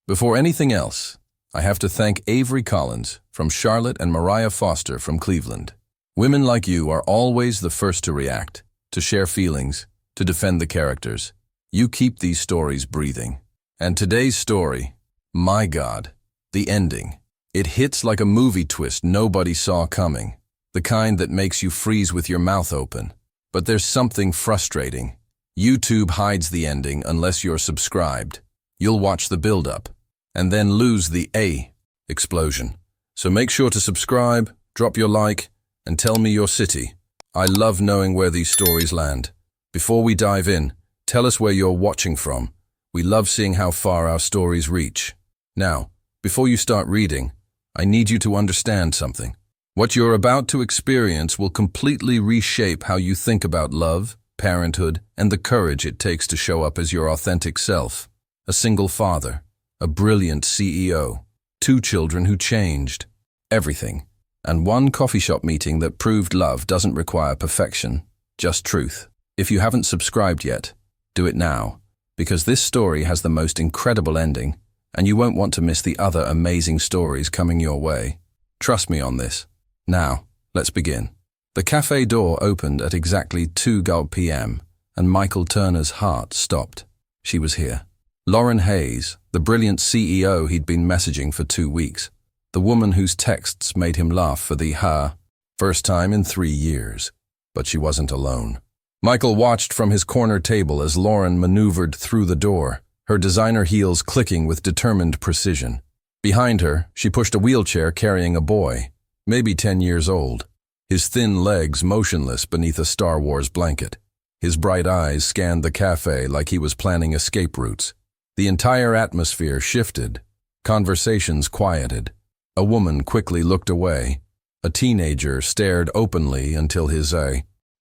Before anything else, I have to thank Avery Collins from Charlotte and Mariah Foster from Cleveland. Women like you are always the first to react, to share feelings, to defend the characters. You keep these stories breathing. And today's story, my God, the ending. It hits like a movie twist nobody saw coming, the kind that makes you freeze with your mouth open. But there's something frustrating. YouTube hides the ending unless you're subscribed. You'll watch the build-up, and then lose the explosion. So make sure to subscribe, drop your like, and tell me your city. I love knowing where these stories land. Before we dive in, tell us where you're watching from. We love seeing how far our stories reach. Now, before you start reading, I need you to understand something. What you're about to experience will completely reshape how you think about love, parenthood, and the courage it takes to show up as your authentic self. A single father, a brilliant CEO, 2 children who changed everything, and 1 coffee shop meeting that proved love doesn't require perfection, just truth. If you haven't subscribed yet, do it now, because this story has the most incredible ending, and you won't want to miss the other amazing stories coming your way. Trust me on this. Now, let's begin. The cafe door opened at exactly 2 p.m., and Michael Turner's heart stopped. She was here. Lauren Hayes, the brilliant CEO he'd been messaging for 2 weeks. The woman whose texts made him laugh for the first time in 3 years. But she wasn't alone. Michael watched from his corner table as Lauren maneuvered through the door, her designer heels clicking with determined precision. Behind her, she pushed a wheelchair carrying a boy, maybe 10 years old, his thin legs motionless beneath a Star Wars blanket. His bright eyes scanned the cafe like he was planning escape routes. The entire atmosphere shifted. Conversations quieted. A woman quickly looked away. A teenager stared openly until his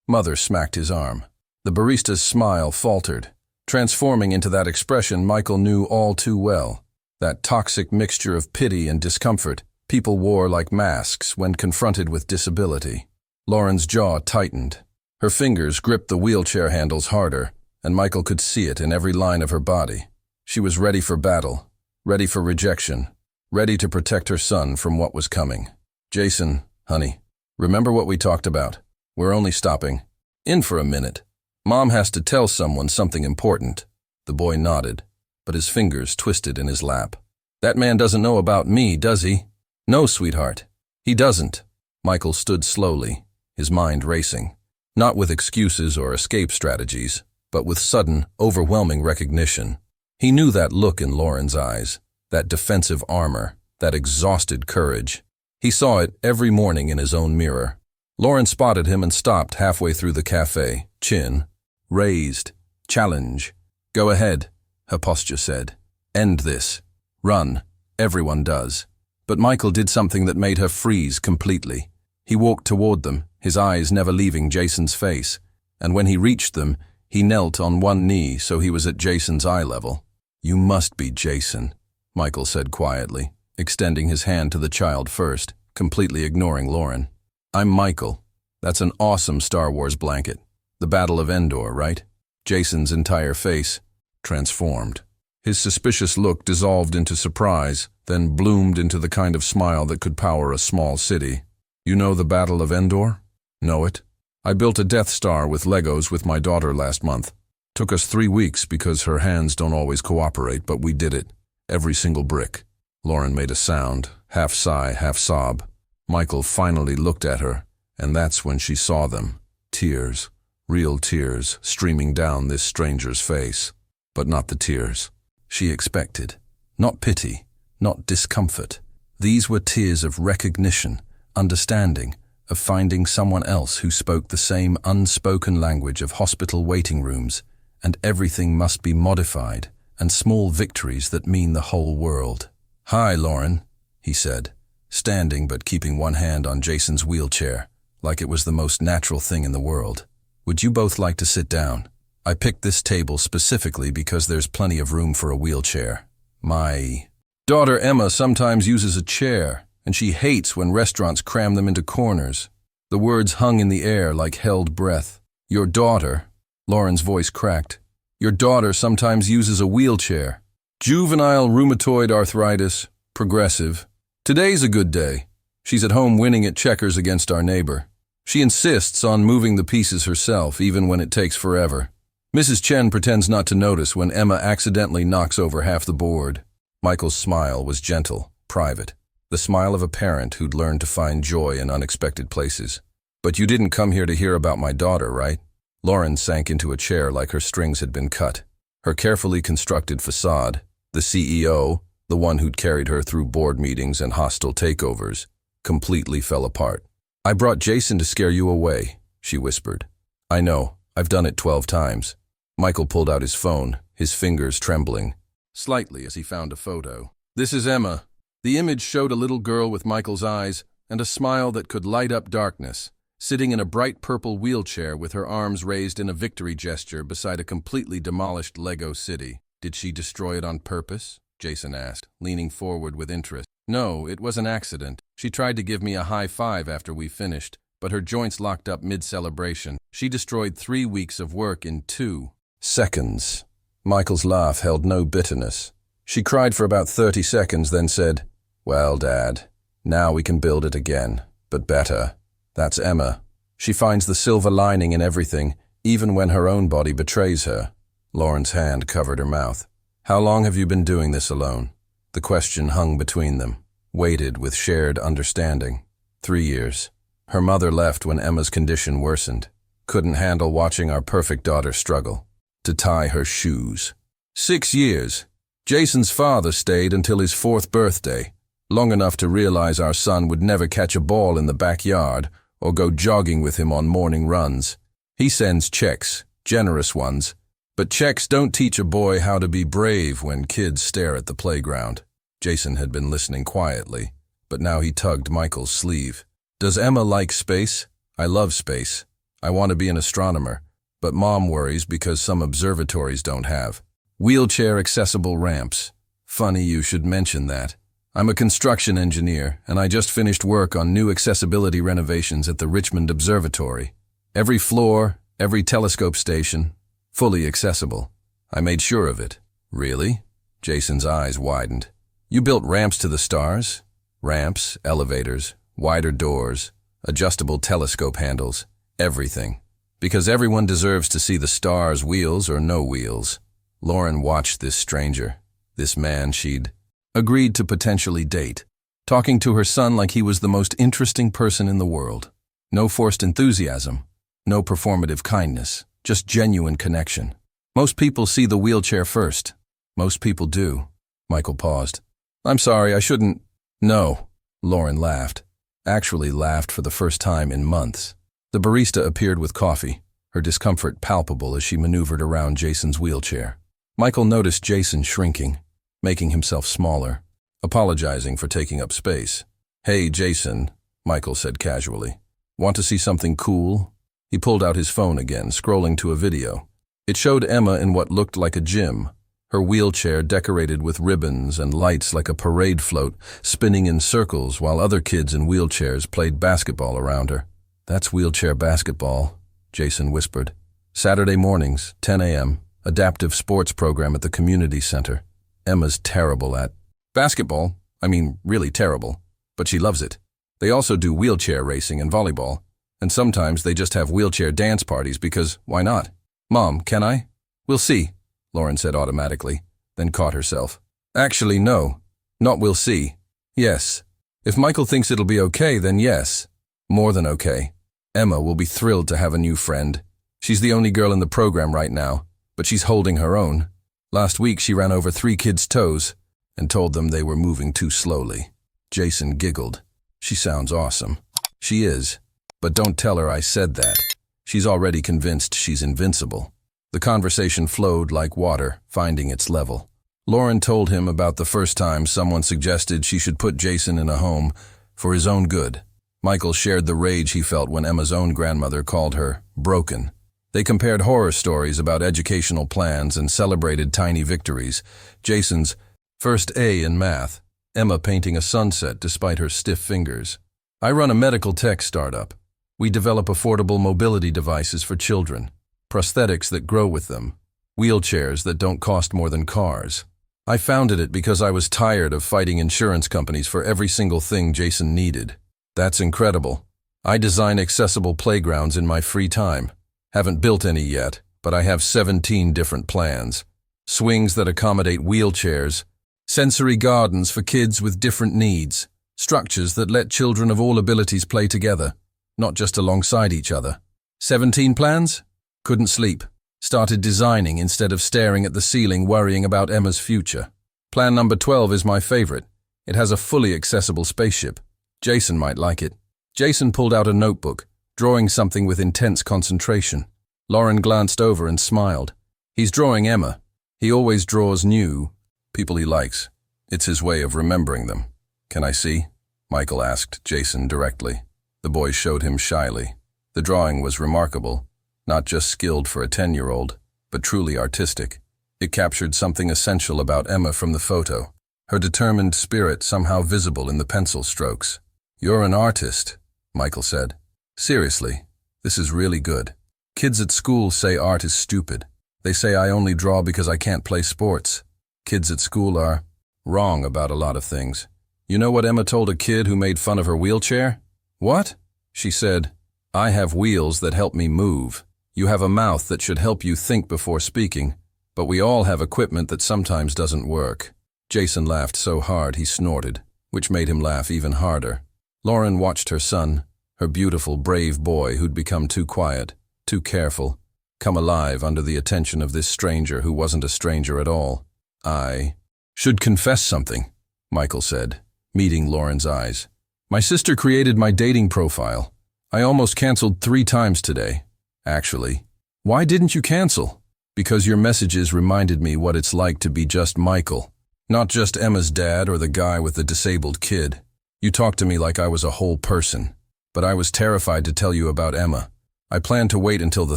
mother smacked his arm. The barista's smile faltered, transforming into that expression Michael knew all too well, that toxic mixture of pity and discomfort people wore like masks when confronted with disability. Lauren's jaw tightened. Her fingers gripped the wheelchair handles harder, and Michael could see it in every line of her body. She was ready for battle, ready for rejection, ready to protect her son from what was coming. "Jason, honey, remember what we talked about? We're only stopping in for a minute. Mom has to tell someone something important." The boy nodded, but his fingers twisted in his lap. "That man doesn't know about me, does he?" "No, sweetheart, he doesn't." Michael stood slowly, his mind racing, not with excuses or escape strategies, but with sudden, overwhelming recognition. He knew that look in Lauren's eyes, that defensive armor, that exhausted courage. He saw it every morning in his own mirror. Lauren spotted him and stopped halfway through the cafe, chin raised. "Challenge. Go ahead," her posture said. "End this. Run. Everyone does." But Michael did something that made her freeze completely. He walked toward them, his eyes never leaving Jason's face, and when he reached them, he knelt on one knee so he was at Jason's eye level. "You must be Jason," Michael said quietly, extending his hand to the child first, completely ignoring Lauren. "I'm Michael. That's an awesome Star Wars blanket. The Battle of Endor, right?" Jason's entire face transformed. His suspicious look dissolved into surprise, then bloomed into the kind of smile that could power a small city. "You know the Battle of Endor?" "Know it. I built a Death Star with Legos with my daughter last month. Took us 3 weeks because her hands don't always cooperate, but we did it. Every single brick." Lauren made a sound, half sigh, half sob. Michael finally looked at her, and that's when she saw them. Tears, real tears, streaming down this stranger's face. But not the tears she expected. Not pity, not discomfort. These were tears of recognition, understanding, of finding someone else who spoke the same unspoken language of hospital waiting rooms, and everything must be modified, and small victories that mean the whole world. "Hi, Lauren," he said, standing but keeping one hand on Jason's wheelchair, like it was the most natural thing in the world. "Would you both like to sit down? I picked this table specifically because there's plenty of room for a wheelchair. My daughter Emma sometimes uses a chair, and she hates when restaurants cram them into corners." The words hung in the air like held breath. "Your daughter," Lauren's voice cracked. "Your daughter sometimes uses a wheelchair." Juvenile rheumatoid arthritis, progressive. Today's a good day. She's at home winning at checkers against our neighbor. She insists on moving the pieces herself, even when it takes forever. Mrs. Chen pretends not to notice when Emma accidentally knocks over half the board. Michael's smile was gentle, private. The smile of a parent who'd learned to find joy in unexpected places. But you didn't come here to hear about my daughter, right? Lauren sank into a chair like her strings had been cut. Her carefully constructed facade, the CEO, the one who'd carried her through board meetings and hostile takeovers, completely fell apart. I brought Jason to scare you away, she whispered. I know, I've done it 12 times. Michael pulled out his phone, his fingers trembling slightly as he found a photo. This is Emma. The image showed a little girl with Michael's eyes and a smile that could light up darkness, sitting in a bright purple wheelchair with her arms raised in a victory gesture beside a completely demolished Lego city. Did she destroy it on purpose? Jason asked, leaning forward with interest. No, it was an accident. She tried to give me a high five after we finished, but her joints locked up mid-celebration. She destroyed 3 weeks of work in 2 seconds. Michael's laugh held no bitterness. She cried for about 30 seconds, then said, Well, Dad, now we can build it again, but better. That's Emma. She finds the silver lining in everything, even when her own body betrays her. Lauren's hand covered her mouth. How long have you been doing this alone? The question hung between them, weighted with shared understanding. 3 years. Her mother left when Emma's condition worsened. Couldn't handle watching our perfect daughter struggle. To tie her shoes. 6 years. Jason's father stayed until his 4th birthday, long enough to realize our son would never catch a ball in the backyard or go jogging with him on morning runs. He sends checks, generous ones, but checks don't teach a boy how to be brave when kids stare at the playground. Jason had been listening quietly, but now he tugged Michael's sleeve. Does Emma like space? I love space. I want to be an astronomer, but Mom worries because some observatories don't have wheelchair-accessible ramps. Funny you should mention that. I'm a construction engineer, and I just finished work on new accessibility renovations at the Richmond Observatory. Every floor, every telescope station, fully accessible. I made sure of it. Really? Jason's eyes widened. You built ramps to the stars? Ramps, elevators, wider doors, adjustable telescope handles, everything. Because everyone deserves to see the stars, wheels or no wheels. Lauren watched this stranger, this man she'd agreed to potentially date, talking to her son like he was the most interesting person in the world. No forced enthusiasm, no performative kindness, just genuine connection. Most people see the wheelchair first. Most people do. Michael paused. I'm sorry, I shouldn't. No, Lauren laughed. Actually laughed for the first time in months. The barista appeared with coffee, her discomfort palpable as she maneuvered around Jason's wheelchair. Michael noticed Jason shrinking, making himself smaller, apologizing for taking up space. Hey, Jason, Michael said casually. Want to see something cool? He pulled out his phone again, scrolling to a video. It showed Emma in what looked like a gym, her wheelchair decorated with ribbons and lights like a parade float, spinning in circles while other kids in wheelchairs played basketball around her. That's wheelchair basketball, Jason whispered. Saturday mornings, 10 a.m., adaptive sports program at the community center. Emma's terrible at basketball. I mean, really terrible, but she loves it. They also do wheelchair racing and volleyball, and sometimes they just have wheelchair dance parties because why not? Mom, can I? We'll see, Lauren said automatically, then caught herself. Actually, no. Not we'll see. Yes. If Michael thinks it'll be okay, then yes. More than okay. Emma will be thrilled to have a new friend. She's the only girl in the program right now, but she's holding her own. Last week she ran over 3 kids' toes and told them they were moving too slowly. Jason giggled. She sounds awesome. She is, but don't tell her I said that. She's already convinced she's invincible. The conversation flowed like water, finding its level. Lauren told him about the first time someone suggested she should put Jason in a home for his own good. Michael shared the rage he felt when Emma's own grandmother called her broken. They compared horror stories about educational plans and celebrated tiny victories. Jason's first A in math, Emma painting a sunset despite her stiff fingers. I run a medical tech startup. We develop affordable mobility devices for children, prosthetics that grow with them, wheelchairs that don't cost more than cars. I founded it because I was tired of fighting insurance companies for every single thing Jason needed. That's incredible. I design accessible playgrounds in my free time. Haven't built any yet, but I have 17 different plans. Swings that accommodate wheelchairs, sensory gardens for kids with different needs, structures that let children of all abilities play together, not just alongside each other. 17 plans? Couldn't sleep. Started designing instead of staring at the ceiling worrying about Emma's future. Plan number 12 is my favorite. It has a fully accessible spaceship. Jason might like it. Jason pulled out a notebook, drawing something with intense concentration. Lauren glanced over and smiled. He's drawing Emma. He always draws new people he likes. It's his way of remembering them. Can I see? Michael asked Jason directly. The boy showed him shyly. The drawing was remarkable. Not just skilled for a 10-year-old, but truly artistic. It captured something essential about Emma from the photo, her determined spirit somehow visible in the pencil strokes. "You're an artist," Michael said. "Seriously, this is really good. Kids at school say art is stupid. They say I only draw because I can't play sports. Kids at school are wrong about a lot of things. You know what Emma told a kid who made fun of her wheelchair? What? She said, 'I have wheels that help me move. You have a mouth that should help you think before speaking, but we all have equipment that sometimes doesn't work.'" Jason laughed so hard he snorted, which made him laugh even harder. Lauren watched her son, her beautiful, brave boy who'd become too quiet, too careful, come alive under the attention of this stranger who wasn't a stranger at all. "I should confess something," Michael said, meeting Lauren's eyes. "My sister created my dating profile. I almost canceled 3 times today. Actually, why didn't you cancel? Because your messages reminded me what it's like to be just Michael, not just Emma's dad or the guy with the disabled kid. You talked to me like I was a whole person, but I was terrified to tell you about Emma. I planned to wait until the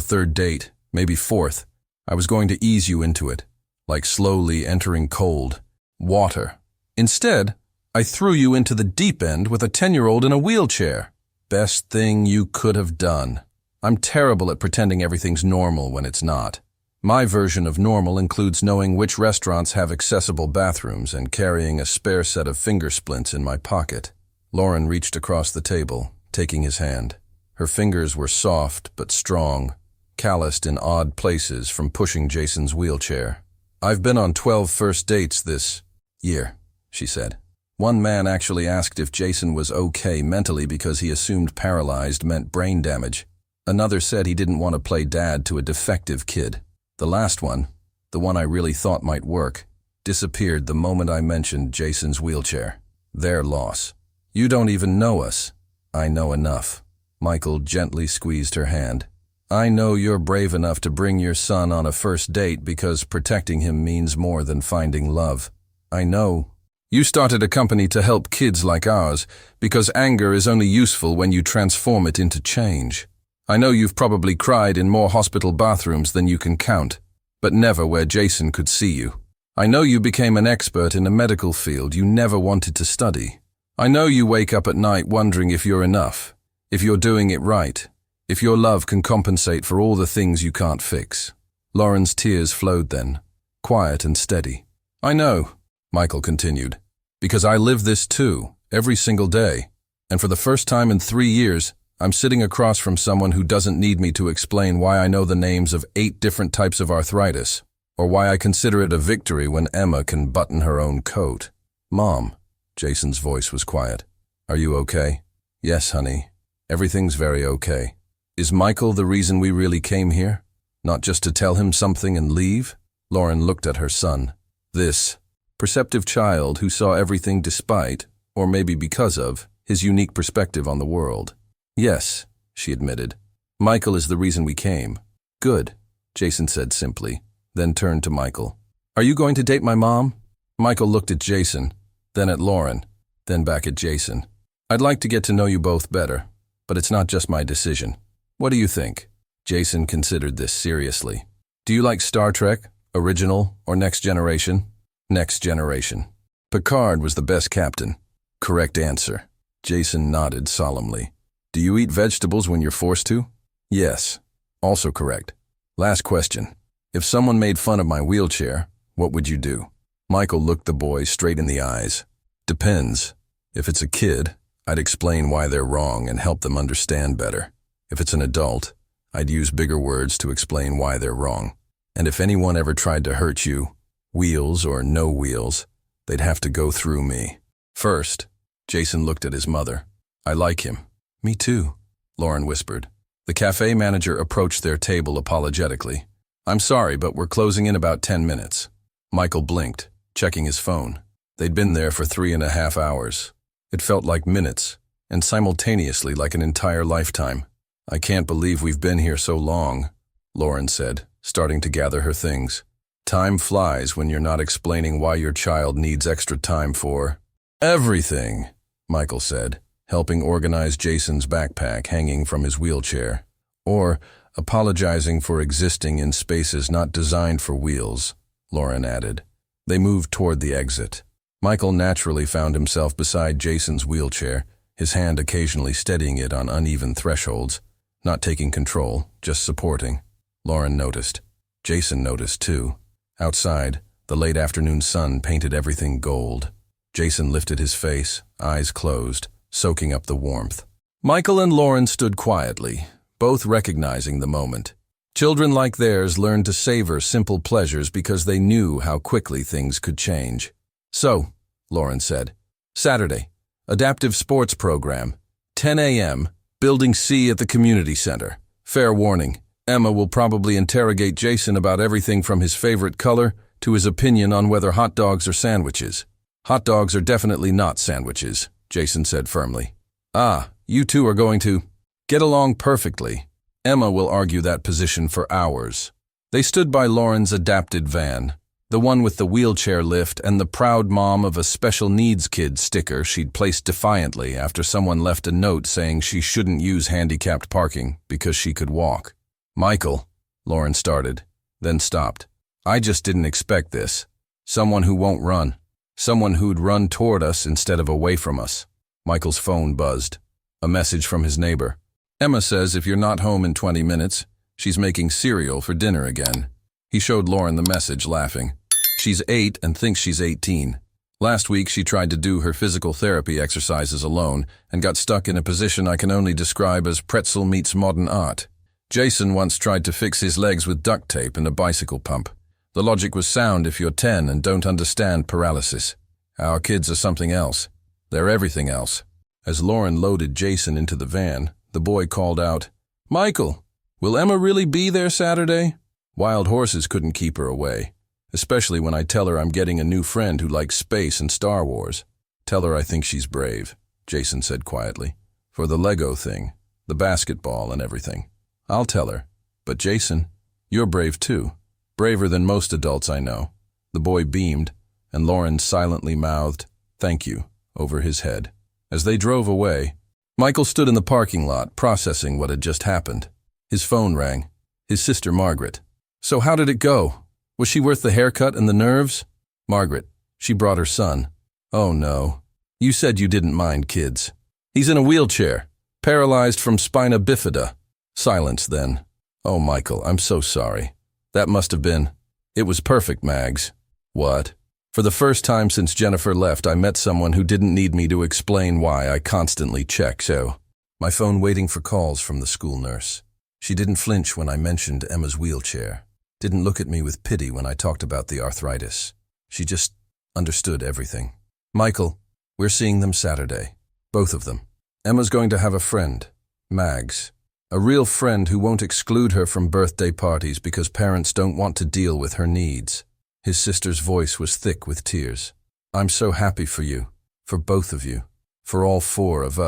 3rd date, maybe 4th. I was going to ease you into it, like slowly entering cold water. Instead, I threw you into the deep end with a 10-year-old in a wheelchair. Best thing you could have done. I'm terrible at pretending everything's normal when it's not. My version of normal includes knowing which restaurants have accessible bathrooms and carrying a spare set of finger splints in my pocket. Lauren reached across the table, taking his hand. Her fingers were soft but strong, calloused in odd places from pushing Jason's wheelchair. "I've been on 12 first dates this year," she said. One man actually asked if Jason was okay mentally because he assumed paralyzed meant brain damage. Another said he didn't want to play dad to a defective kid. The last one, the one I really thought might work, disappeared the moment I mentioned Jason's wheelchair. Their loss. "You don't even know us." "I know enough." Michael gently squeezed her hand. "I know you're brave enough to bring your son on a first date because protecting him means more than finding love. I know. You started a company to help kids like ours because anger is only useful when you transform it into change. I know you've probably cried in more hospital bathrooms than you can count, but never where Jason could see you. I know you became an expert in a medical field you never wanted to study. I know you wake up at night wondering if you're enough, if you're doing it right, if your love can compensate for all the things you can't fix." Lauren's tears flowed then, quiet and steady. "I know," Michael continued, "because I live this too, every single day, and for the first time in 3 years, I'm sitting across from someone who doesn't need me to explain why I know the names of 8 different types of arthritis, or why I consider it a victory when Emma can button her own coat." "Mom," Jason's voice was quiet. "Are you okay?" "Yes, honey. Everything's very okay." "Is Michael the reason we really came here? Not just to tell him something and leave?" Lauren looked at her son. This perceptive child who saw everything despite, or maybe because of, his unique perspective on the world. "Yes," she admitted. "Michael is the reason we came." "Good," Jason said simply, then turned to Michael. "Are you going to date my mom?" Michael looked at Jason, then at Lauren, then back at Jason. "I'd like to get to know you both better, but it's not just my decision. What do you think?" Jason considered this seriously. "Do you like Star Trek, original, or Next Generation?" "Next Generation. Picard was the best captain." "Correct answer." Jason nodded solemnly. "Do you eat vegetables when you're forced to?" "Yes." "Also correct." "Last question. If someone made fun of my wheelchair, what would you do?" Michael looked the boy straight in the eyes. Depends. If it's a kid, I'd explain why they're wrong and help them understand better. If it's an adult, I'd use bigger words to explain why they're wrong. And if anyone ever tried to hurt you, wheels or no wheels, they'd have to go through me. First, Jason looked at his mother. I like him. Me too, Lauren whispered. The cafe manager approached their table apologetically. I'm sorry, but we're closing in about 10 minutes. Michael blinked, checking his phone. They'd been there for 3.5 hours. It felt like minutes, and simultaneously like an entire lifetime. I can't believe we've been here so long, Lauren said, starting to gather her things. Time flies when you're not explaining why your child needs extra time for everything, Michael said, helping organize Jason's backpack hanging from his wheelchair, or apologizing for existing in spaces not designed for wheels, Lauren added. They moved toward the exit. Michael naturally found himself beside Jason's wheelchair, his hand occasionally steadying it on uneven thresholds, not taking control, just supporting. Lauren noticed. Jason noticed too. Outside, the late afternoon sun painted everything gold. Jason lifted his face, eyes closed, soaking up the warmth. Michael and Lauren stood quietly, both recognizing the moment. Children like theirs learned to savor simple pleasures because they knew how quickly things could change. So, Lauren said, Saturday, adaptive sports program, 10 a.m., Building C at the community center. Fair warning, Emma will probably interrogate Jason about everything from his favorite color to his opinion on whether hot dogs are sandwiches. Hot dogs are definitely not sandwiches, Jason said firmly. Ah, you two are going to get along perfectly. Emma will argue that position for hours. They stood by Lauren's adapted van, the one with the wheelchair lift and the proud mom of a special needs kid sticker she'd placed defiantly after someone left a note saying she shouldn't use handicapped parking because she could walk. Michael, Lauren started, then stopped. I just didn't expect this. Someone who won't run. Someone who'd run toward us instead of away from us. Michael's phone buzzed. A message from his neighbor. Emma says if you're not home in 20 minutes, she's making cereal for dinner again. He showed Lauren the message, laughing. She's 8 and thinks she's 18. Last week she tried to do her physical therapy exercises alone and got stuck in a position I can only describe as pretzel meets modern art. Jason once tried to fix his legs with duct tape and a bicycle pump. The logic was sound if you're 10 and don't understand paralysis. Our kids are something else. They're everything else. As Lauren loaded Jason into the van, the boy called out, Michael, will Emma really be there Saturday? Wild horses couldn't keep her away, especially when I tell her I'm getting a new friend who likes space and Star Wars. Tell her I think she's brave, Jason said quietly. For the Lego thing, the basketball and everything. I'll tell her. But Jason, you're brave too. Braver than most adults I know. The boy beamed, and Lauren silently mouthed, thank you, over his head. As they drove away, Michael stood in the parking lot, processing what had just happened. His phone rang. His sister Margaret. So how did it go? Was she worth the haircut and the nerves? Margaret. She brought her son. Oh no. You said you didn't mind kids. He's in a wheelchair, paralyzed from spina bifida. Silence then. Oh, Michael, I'm so sorry. That must have been. It was perfect, Mags. What? For the first time since Jennifer left, I met someone who didn't need me to explain why I constantly check, so. My phone waiting for calls from the school nurse. She didn't flinch when I mentioned Emma's wheelchair. Didn't look at me with pity when I talked about the arthritis. She just understood everything. Michael, we're seeing them Saturday. Both of them. Emma's going to have a friend, Mags. A real friend who won't exclude her from birthday parties because parents don't want to deal with her needs. His sister's voice was thick with tears. I'm so happy for you, for both of you, for all four of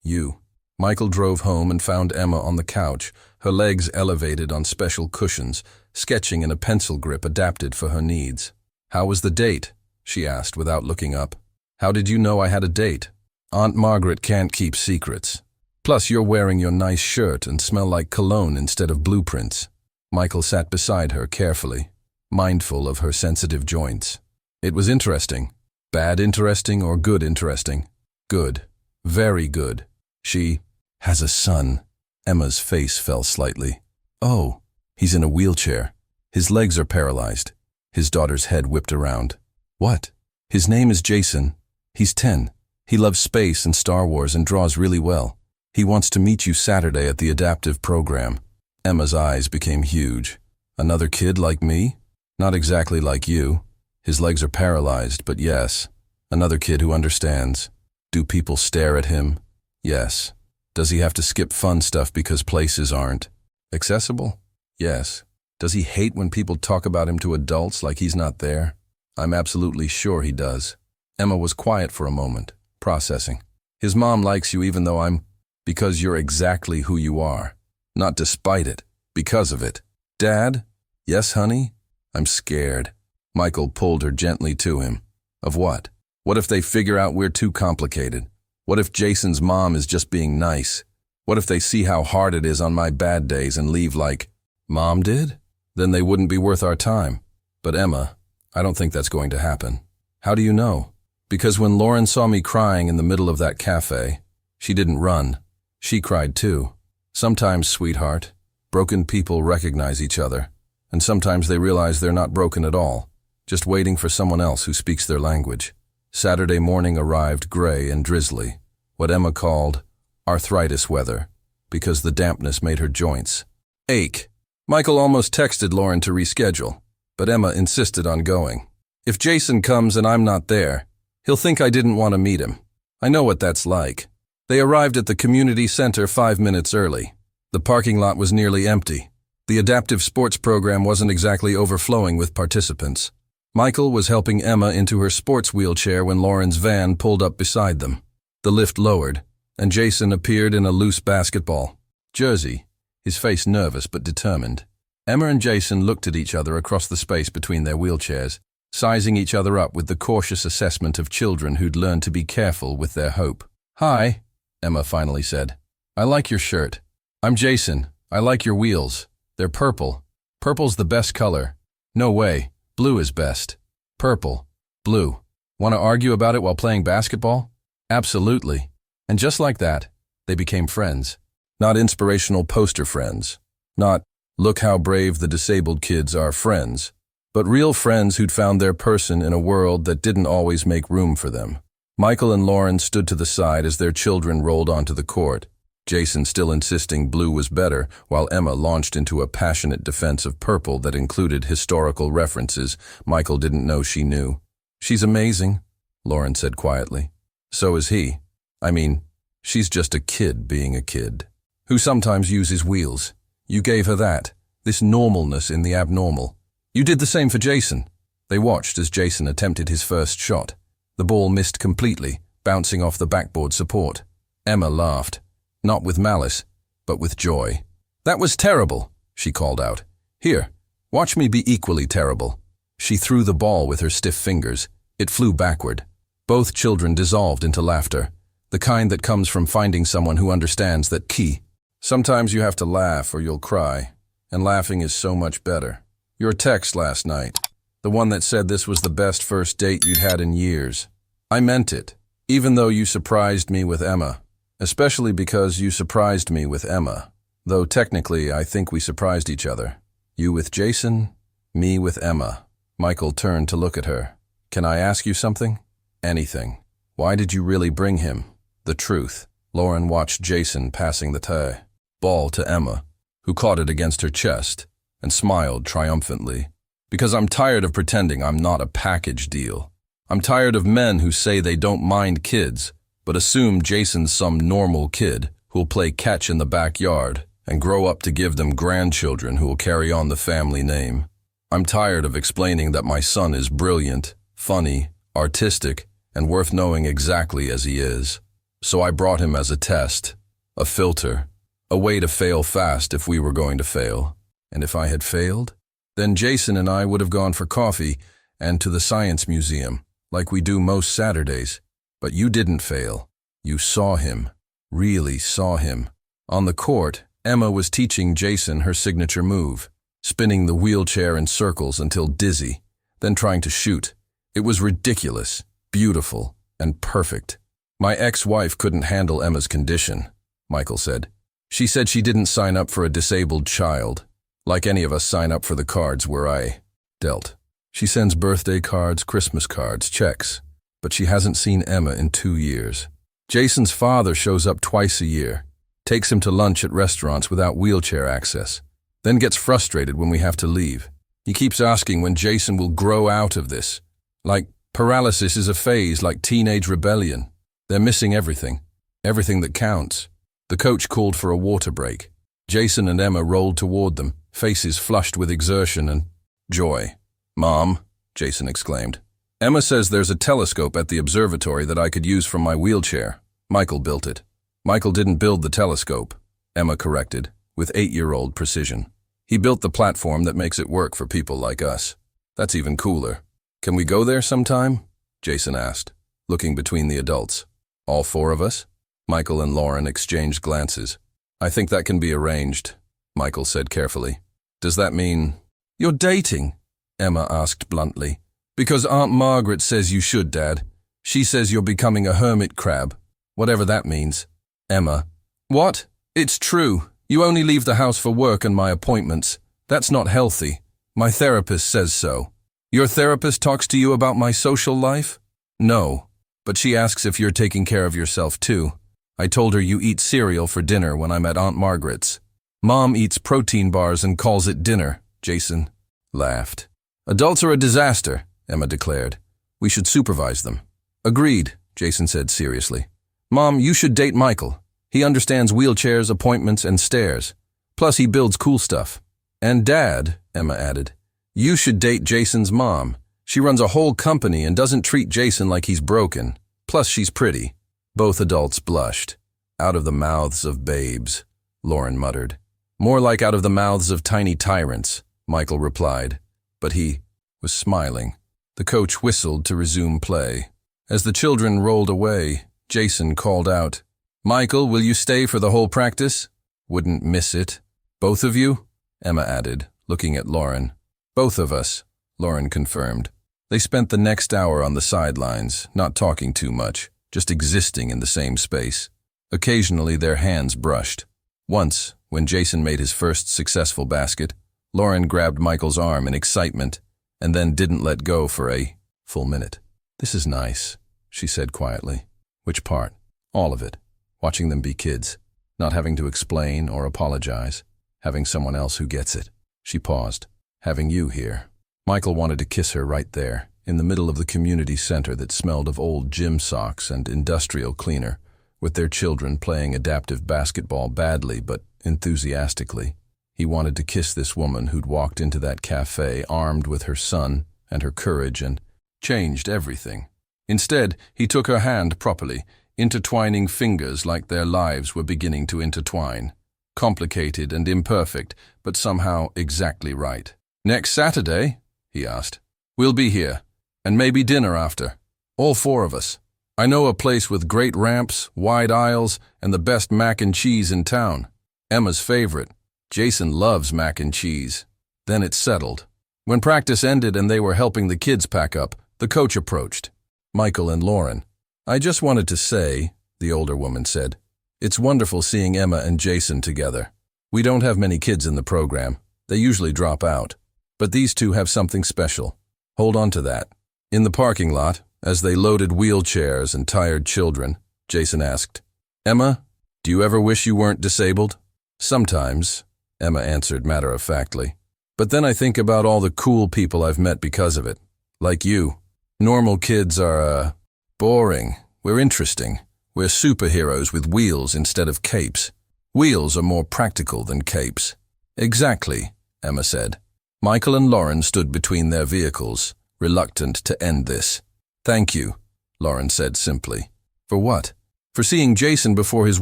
you. Michael drove home and found Emma on the couch, her legs elevated on special cushions, sketching in a pencil grip adapted for her needs. How was the date? She asked without looking up. How did you know I had a date? Aunt Margaret can't keep secrets. Plus, you're wearing your nice shirt and smell like cologne instead of blueprints. Michael sat beside her carefully, mindful of her sensitive joints. It was interesting. Bad interesting or good interesting? Good. Very good. She has a son. Emma's face fell slightly. Oh, he's in a wheelchair. His legs are paralyzed. His daughter's head whipped around. What? His name is Jason. He's 10. He loves space and Star Wars and draws really well. He wants to meet you Saturday at the adaptive program. Emma's eyes became huge. Another kid like me? Not exactly like you. His legs are paralyzed, but yes. Another kid who understands. Do people stare at him? Yes. Does he have to skip fun stuff because places aren't accessible? Yes. Does he hate when people talk about him to adults like he's not there? I'm absolutely sure he does. Emma was quiet for a moment, processing. His mom likes you even though because you're exactly who you are. Not despite it, because of it. Dad? Yes, honey? I'm scared. Michael pulled her gently to him. Of what? What if they figure out we're too complicated? What if Jason's mom is just being nice? What if they see how hard it is on my bad days and leave like, Mom did? Then they wouldn't be worth our time. But Emma, I don't think that's going to happen. How do you know? Because when Lauren saw me crying in the middle of that cafe, she didn't run. She cried too. Sometimes, sweetheart, broken people recognize each other, and sometimes they realize they're not broken at all, just waiting for someone else who speaks their language. Saturday morning arrived gray and drizzly, what Emma called arthritis weather, because the dampness made her joints ache. Michael almost texted Lauren to reschedule, but Emma insisted on going. If Jason comes and I'm not there, he'll think I didn't want to meet him. I know what that's like. They arrived at the community center 5 minutes early. The parking lot was nearly empty. The adaptive sports program wasn't exactly overflowing with participants. Michael was helping Emma into her sports wheelchair when Lauren's van pulled up beside them. The lift lowered, and Jason appeared in a loose basketball jersey, his face nervous but determined. Emma and Jason looked at each other across the space between their wheelchairs, sizing each other up with the cautious assessment of children who'd learned to be careful with their hope. Hi, Emma finally said. I like your shirt. I'm Jason. I like your wheels. They're purple. Purple's the best color. No way. Blue is best. Purple. Blue. Want to argue about it while playing basketball? Absolutely. And just like that, they became friends. Not inspirational poster friends. Not, look how brave the disabled kids are friends. But real friends who'd found their person in a world that didn't always make room for them. Michael and Lauren stood to the side as their children rolled onto the court, Jason still insisting blue was better, while Emma launched into a passionate defense of purple that included historical references Michael didn't know she knew. She's amazing, Lauren said quietly. So is he. I mean, she's just a kid being a kid, who sometimes uses wheels. You gave her that, this normalness in the abnormal. You did the same for Jason. They watched as Jason attempted his first shot. The ball missed completely, bouncing off the backboard support. Emma laughed. Not with malice, but with joy. That was terrible, she called out. Here, watch me be equally terrible. She threw the ball with her stiff fingers. It flew backward. Both children dissolved into laughter, the kind that comes from finding someone who understands that key. Sometimes you have to laugh or you'll cry, and laughing is so much better. Your text last night, the one that said this was the best first date you'd had in years. I meant it, even though you surprised me with Emma. Especially because you surprised me with Emma, though technically I think we surprised each other. You with Jason, me with Emma. Michael turned to look at her. Can I ask you something? Anything. Why did you really bring him? The truth. Lauren watched Jason passing the ball to Emma, who caught it against her chest, and smiled triumphantly. Because I'm tired of pretending I'm not a package deal. I'm tired of men who say they don't mind kids, but assume Jason's some normal kid who'll play catch in the backyard and grow up to give them grandchildren who'll carry on the family name. I'm tired of explaining that my son is brilliant, funny, artistic, and worth knowing exactly as he is. So I brought him as a test, a filter, a way to fail fast if we were going to fail. And if I had failed, then Jason and I would have gone for coffee and to the science museum, like we do most Saturdays. But you didn't fail. You saw him. Really saw him. On the court, Emma was teaching Jason her signature move, spinning the wheelchair in circles until dizzy, then trying to shoot. It was ridiculous, beautiful, and perfect. My ex-wife couldn't handle Emma's condition, Michael said. She said she didn't sign up for a disabled child, like any of us sign up for the cards where I dealt. She sends birthday cards, Christmas cards, checks, but she hasn't seen Emma in 2 years. Jason's father shows up twice a year, takes him to lunch at restaurants without wheelchair access, then gets frustrated when we have to leave. He keeps asking when Jason will grow out of this. Like paralysis is a phase, like teenage rebellion. They're missing everything that counts. The coach called for a water break. Jason and Emma rolled toward them, faces flushed with exertion and joy. "Mom," Jason exclaimed. "Emma says there's a telescope at the observatory that I could use from my wheelchair. Michael built it." "Michael didn't build the telescope," Emma corrected, with 8-year-old precision. "He built the platform that makes it work for people like us." "That's even cooler. Can we go there sometime?" Jason asked, looking between the adults. "All 4 of us?" Michael and Lauren exchanged glances. "I think that can be arranged," Michael said carefully. "Does that mean—" "You're dating?" Emma asked bluntly. "Because Aunt Margaret says you should, Dad. She says you're becoming a hermit crab, whatever that means." Emma: "What? It's true. You only leave the house for work and my appointments. That's not healthy. My therapist says so." "Your therapist talks to you about my social life?" "No, but she asks if you're taking care of yourself too. I told her you eat cereal for dinner when I'm at Aunt Margaret's." "Mom eats protein bars and calls it dinner," Jason laughed. "Adults are a disaster," Emma declared. "We should supervise them." "Agreed," Jason said seriously. "Mom, you should date Michael. He understands wheelchairs, appointments, and stairs. Plus, he builds cool stuff." "And Dad," Emma added, "you should date Jason's mom. She runs a whole company and doesn't treat Jason like he's broken. Plus, she's pretty." Both adults blushed. "Out of the mouths of babes," Lauren muttered. "More like out of the mouths of tiny tyrants," Michael replied. But he was smiling. The coach whistled to resume play. As the children rolled away, Jason called out, "Michael, will you stay for the whole practice?" "Wouldn't miss it." "Both of you?" Emma added, looking at Lauren. "Both of us," Lauren confirmed. They spent the next hour on the sidelines, not talking too much, just existing in the same space. Occasionally their hands brushed. Once, when Jason made his first successful basket, Lauren grabbed Michael's arm in excitement and then didn't let go for a full minute. "This is nice," she said quietly. "Which part?" "All of it. Watching them be kids, not having to explain or apologize, having someone else who gets it." She paused. "Having you here." Michael wanted to kiss her right there, in the middle of the community center that smelled of old gym socks and industrial cleaner, with their children playing adaptive basketball badly but enthusiastically. He wanted to kiss this woman who'd walked into that cafe armed with her son and her courage and changed everything. Instead, he took her hand properly, intertwining fingers like their lives were beginning to intertwine. Complicated and imperfect, but somehow exactly right. "Next Saturday?" he asked. "We'll be here, and maybe dinner after. All 4 of us. I know a place with great ramps, wide aisles, and the best mac and cheese in town. Emma's favorite. Jason loves mac and cheese." Then it settled. When practice ended and they were helping the kids pack up, the coach approached. Michael and Lauren. "I just wanted to say," the older woman said, "it's wonderful seeing Emma and Jason together. We don't have many kids in the program. They usually drop out. But these 2 have something special. Hold on to that." In the parking lot, as they loaded wheelchairs and tired children, Jason asked, "Emma, do you ever wish you weren't disabled?" "Sometimes," Emma answered matter-of-factly. "But then I think about all the cool people I've met because of it. Like you. Normal kids are, boring. We're interesting. We're superheroes with wheels instead of capes. Wheels are more practical than capes." "Exactly," Emma said. Michael and Lauren stood between their vehicles, reluctant to end this. "Thank you," Lauren said simply. "For what?" "For seeing Jason before his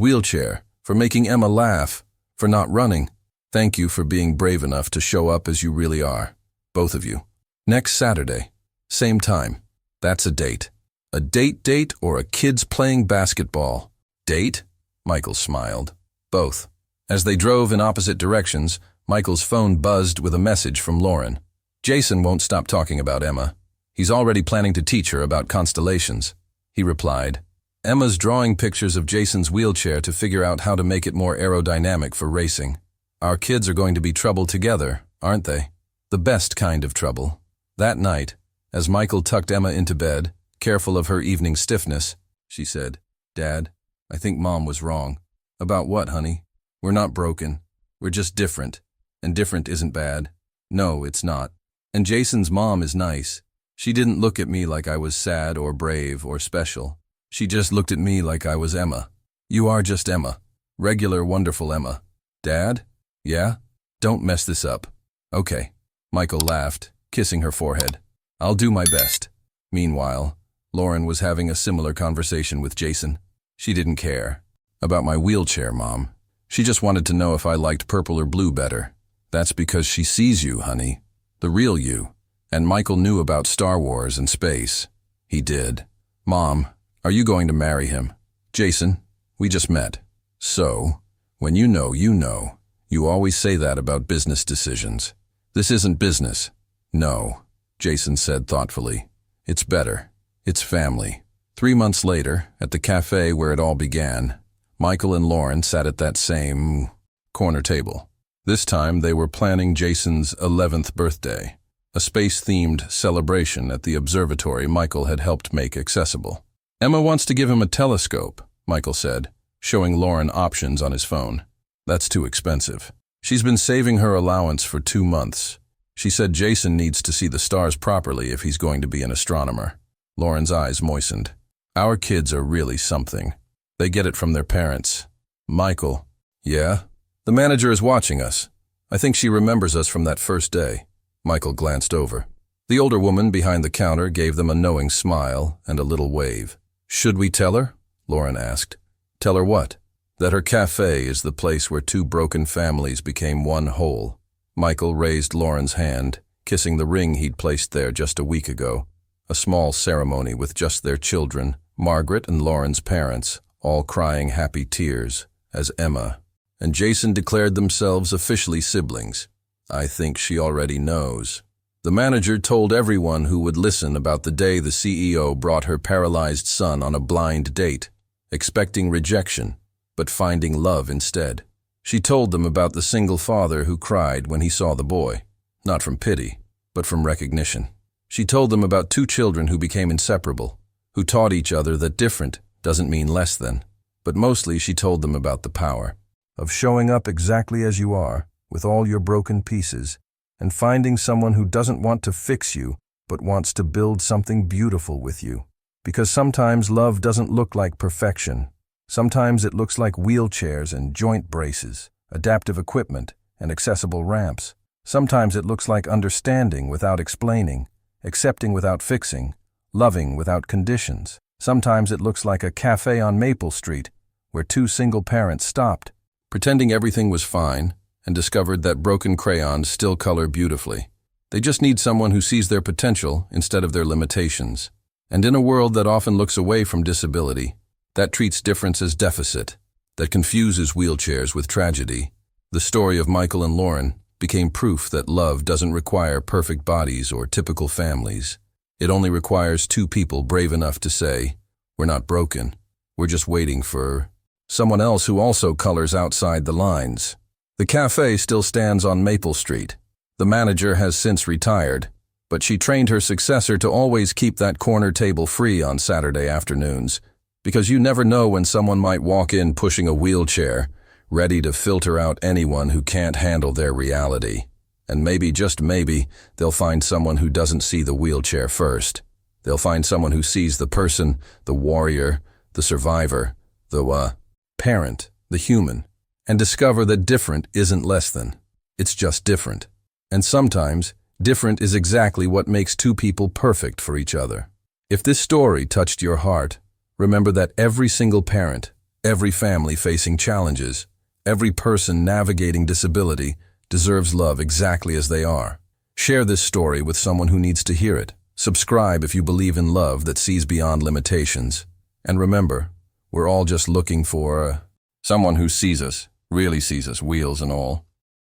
wheelchair, for making Emma laugh, for not running. Thank you for being brave enough to show up as you really are, both of you. Next Saturday, same time. That's a date. A date or a kids playing basketball?" "Date?" Michael smiled. "Both." As they drove in opposite directions, Michael's phone buzzed with a message from Lauren. "Jason won't stop talking about Emma. He's already planning to teach her about constellations," he replied. "Emma's drawing pictures of Jason's wheelchair to figure out how to make it more aerodynamic for racing. Our kids are going to be trouble together, aren't they? The best kind of trouble." That night, as Michael tucked Emma into bed, careful of her evening stiffness, she said, "Dad, I think Mom was wrong." "About what, honey?" "We're not broken. We're just different. And different isn't bad." "No, it's not. And Jason's mom is nice. She didn't look at me like I was sad or brave or special. She just looked at me like I was Emma. You are just Emma. Regular, wonderful Emma." "Dad?" "Yeah? Don't mess this up." "Okay." Michael laughed, kissing her forehead. "I'll do my best." Meanwhile, Lauren was having a similar conversation with Jason. She didn't care. "About my wheelchair, Mom. She just wanted to know if I liked purple or blue better." "That's because she sees you, honey. The real you." And Michael knew about Star Wars and space. He did. "Mom, are you going to marry him?" "Jason, we just met." "So, when you know, you know. You always say that about business decisions." "This isn't business." "No," Jason said thoughtfully. "It's better. It's family." 3 months later, at the cafe where it all began, Michael and Lauren sat at that same corner table. This time they were planning Jason's 11th birthday, a space-themed celebration at the observatory Michael had helped make accessible. "Emma wants to give him a telescope," Michael said, showing Lauren options on his phone. "That's too expensive. She's been saving her allowance for 2 months. She said Jason needs to see the stars properly if he's going to be an astronomer." Lauren's eyes moistened. "Our kids are really something. They get it from their parents." "Michael." "Yeah? The manager is watching us. I think she remembers us from that first day." Michael glanced over. The older woman behind the counter gave them a knowing smile and a little wave. "Should we tell her?" Lauren asked. "Tell her what?" "That her cafe is the place where 2 broken families became one whole." Michael raised Lauren's hand, kissing the ring he'd placed there just a week ago. A small ceremony with just their children, Margaret and Lauren's parents, all crying happy tears, as Emma and Jason declared themselves officially siblings. "I think she already knows." The manager told everyone who would listen about the day the CEO brought her paralyzed son on a blind date, expecting rejection, but finding love instead. She told them about the single father who cried when he saw the boy, not from pity, but from recognition. She told them about 2 children who became inseparable, who taught each other that different doesn't mean less than. But mostly she told them about the power of showing up exactly as you are, with all your broken pieces, and finding someone who doesn't want to fix you, but wants to build something beautiful with you. Because sometimes love doesn't look like perfection. Sometimes it looks like wheelchairs and joint braces, adaptive equipment, and accessible ramps. Sometimes it looks like understanding without explaining, accepting without fixing, loving without conditions. Sometimes it looks like a cafe on Maple Street where 2 single parents stopped, pretending everything was fine, and discovered that broken crayons still color beautifully. They just need someone who sees their potential instead of their limitations. And in a world that often looks away from disability, that treats difference as deficit, that confuses wheelchairs with tragedy, the story of Michael and Lauren became proof that love doesn't require perfect bodies or typical families. It only requires 2 people brave enough to say, "We're not broken. We're just waiting for someone else who also colors outside the lines." The cafe still stands on Maple Street. The manager has since retired, but she trained her successor to always keep that corner table free on Saturday afternoons, because you never know when someone might walk in pushing a wheelchair, ready to filter out anyone who can't handle their reality. And maybe, just maybe, they'll find someone who doesn't see the wheelchair first. They'll find someone who sees the person, the warrior, the survivor, the parent, the human, and discover that different isn't less than. It's just different. And sometimes, different is exactly what makes 2 people perfect for each other. If this story touched your heart, remember that every single parent, every family facing challenges, every person navigating disability deserves love exactly as they are. Share this story with someone who needs to hear it. Subscribe if you believe in love that sees beyond limitations. And remember, we're all just looking for someone who sees us, really sees us, wheels and all.